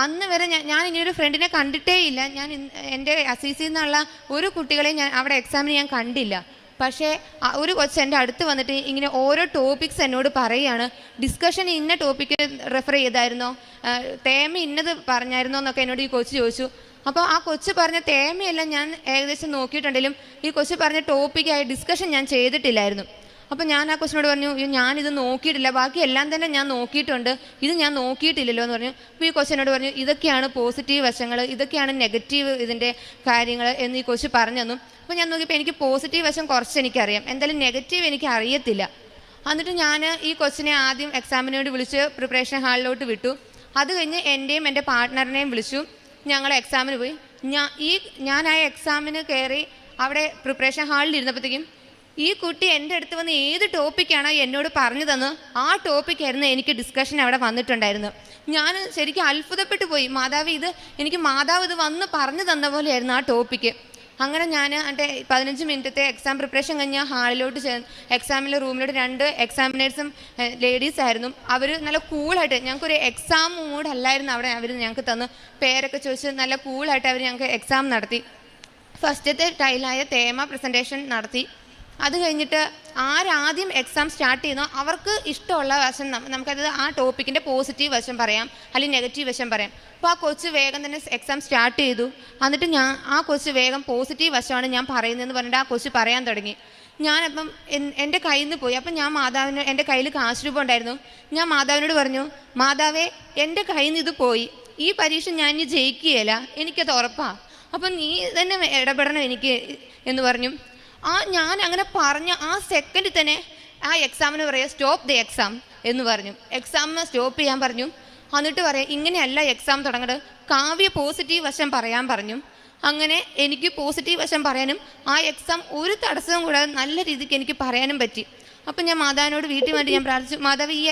അന്ന് വരെ ഞാൻ ഇങ്ങനൊരു ഫ്രണ്ടിനെ കണ്ടിട്ടേ ഇല്ല. ഞാൻ എൻ്റെ അസീസിൽ നിന്നുള്ള ഒരു കുട്ടികളെയും ഞാൻ അവിടെ എക്സാമിന് ഞാൻ കണ്ടില്ല. പക്ഷേ ഒരു കൊച്ച് എൻ്റെ അടുത്ത് വന്നിട്ട് ഇങ്ങനെ ഓരോ ടോപ്പിക്സ് എന്നോട് പറയുകയാണ്. ഡിസ്കഷൻ ഇന്ന ടോപ്പിക്ക് റെഫർ ചെയ്തായിരുന്നോ, തേമ ഇന്നത് പറഞ്ഞായിരുന്നോ എന്നൊക്കെ എന്നോട് ഈ കൊച്ച് ചോദിച്ചു. അപ്പോൾ ആ കൊച്ച് പറഞ്ഞ തേമയെല്ലാം ഞാൻ ഏകദേശം നോക്കിയിട്ടുണ്ടെങ്കിലും ഈ കൊച്ച് പറഞ്ഞ ടോപ്പിക്കായ ഡിസ്കഷൻ ഞാൻ ചെയ്തിട്ടില്ലായിരുന്നു. അപ്പോൾ ഞാൻ ആ കൊച്ചിനോട് പറഞ്ഞു, ഞാനിത് നോക്കിയിട്ടില്ല, ബാക്കി എല്ലാം തന്നെ ഞാൻ നോക്കിയിട്ടുണ്ട്, ഇത് ഞാൻ നോക്കിയിട്ടില്ലല്ലോ എന്ന് പറഞ്ഞു. അപ്പോൾ ഈ കൊച്ചിനോട് പറഞ്ഞു, ഇതൊക്കെയാണ് പോസിറ്റീവ് വശങ്ങൾ, ഇതൊക്കെയാണ് നെഗറ്റീവ് ഇതിൻ്റെ കാര്യങ്ങൾ എന്ന് ഈ കൊച്ച് പറഞ്ഞു തന്നു. അപ്പോൾ ഞാൻ നോക്കിയപ്പോൾ എനിക്ക് പോസിറ്റീവ് വശം കുറച്ച് എനിക്കറിയാം, എന്തായാലും നെഗറ്റീവ് എനിക്ക് അറിയത്തില്ല. എന്നിട്ട് ഞാൻ ഈ കൊച്ചിനെ ആദ്യം എക്സാമിനോട് വിളിച്ച് പ്രിപ്പറേഷൻ ഹാളിലോട്ട് വിട്ടു. അത് കഴിഞ്ഞ് എൻ്റെയും എൻ്റെ പാർട്ട്ണറിനെയും വിളിച്ചു. ഞങ്ങൾ എക്സാമിന് പോയി. ഞാൻ ആ എക്സാമിന് കയറി അവിടെ പ്രിപ്പറേഷൻ ഹാളിൽ ഇരുന്നപ്പോഴത്തേക്കും ഈ കുട്ടി എൻ്റെ അടുത്ത് വന്ന് ഏത് ടോപ്പിക്കാണോ എന്നോട് പറഞ്ഞു തന്ന് ആ ടോപ്പിക്കായിരുന്നു എനിക്ക് ഡിസ്കഷൻ അവിടെ വന്നിട്ടുണ്ടായിരുന്നു. ഞാൻ ശരിക്കും അത്ഭുതപ്പെട്ടു പോയി. മാതാവ് ഇത് വന്ന് പറഞ്ഞു തന്ന പോലെയായിരുന്നു ആ ടോപ്പിക്ക്. അങ്ങനെ ഞാൻ എൻ്റെ 15 മിനിറ്റത്തെ എക്സാം പ്രിപ്പറേഷൻ കഴിഞ്ഞ് ഹാളിലോട്ട് എക്സാമിലെ റൂമിലോട്ട് 2 എക്സാമിനേഴ്സും ലേഡീസ് ആയിരുന്നു. അവർ നല്ല കൂളായിട്ട്, ഞങ്ങൾക്കൊരു എക്സാം മൂഡല്ലായിരുന്നു അവിടെ അവർ ഞങ്ങൾക്ക് തന്ന് പേരൊക്കെ ചോദിച്ച് നല്ല കൂളായിട്ട് അവർ ഞങ്ങൾക്ക് എക്സാം നടത്തി. ഫസ്റ്റത്തെ ടൈലായ തേമ പ്രസൻറ്റേഷൻ നടത്തി. അത് കഴിഞ്ഞിട്ട് ആരാദ്യം എക്സാം സ്റ്റാർട്ട് ചെയ്യുന്നോ അവർക്ക് ഇഷ്ടമുള്ള വശം നമുക്കത് ആ ടോപ്പിക്കിൻ്റെ പോസിറ്റീവ് വശം പറയാം, അല്ലെങ്കിൽ നെഗറ്റീവ് വശം പറയാം. അപ്പോൾ ആ കൊച്ച് വേഗം തന്നെ എക്സാം സ്റ്റാർട്ട് ചെയ്തു. എന്നിട്ട് ആ കൊച്ച് വേഗം പോസിറ്റീവ് വശമാണ് ഞാൻ പറയുന്നതെന്ന് പറഞ്ഞിട്ട് ആ കൊച്ച് പറയാൻ തുടങ്ങി. ഞാനപ്പം എൻ്റെ കയ്യിൽ നിന്ന് പോയി. അപ്പം ഞാൻ എൻ്റെ കയ്യിൽ കാശ് രൂപ ഉണ്ടായിരുന്നു. ഞാൻ മാതാവിനോട് പറഞ്ഞു, മാതാവേ, എൻ്റെ കയ്യിൽ നിന്ന് ഇത് പോയി, ഈ പരീക്ഷ ഞാൻ ഇനി ജയിക്കുകയില്ല, എനിക്കത് ഉറപ്പാണ്, അപ്പം നീ തന്നെ ഇടപെടണം എനിക്ക് എന്ന് പറഞ്ഞു. ഞാൻ അങ്ങനെ പറഞ്ഞ ആ സെക്കൻഡിൽ തന്നെ ആ എക്സാമിന് പറയുക, സ്റ്റോപ്പ് ദി എക്സാം എന്ന് പറഞ്ഞു. എക്സാമിന് സ്റ്റോപ്പ് ചെയ്യാൻ പറഞ്ഞു. എന്നിട്ട് പറയാം, ഇങ്ങനെയല്ല എക്സാം തുടങ്ങേണ്ടത്, കാവ്യ പോസിറ്റീവ് വശം പറയാൻ പറഞ്ഞു. അങ്ങനെ എനിക്ക് പോസിറ്റീവ് വശം പറയാനും ആ എക്സാം ഒരു തടസ്സവും കൂടാതെ നല്ല രീതിക്ക് എനിക്ക് പറയാനും പറ്റി. അപ്പം ഞാൻ മാതാവിനോട് വീട്ടിൽ വേണ്ടി ഞാൻ പ്രാർത്ഥിച്ചു, മാതാവ് ഈ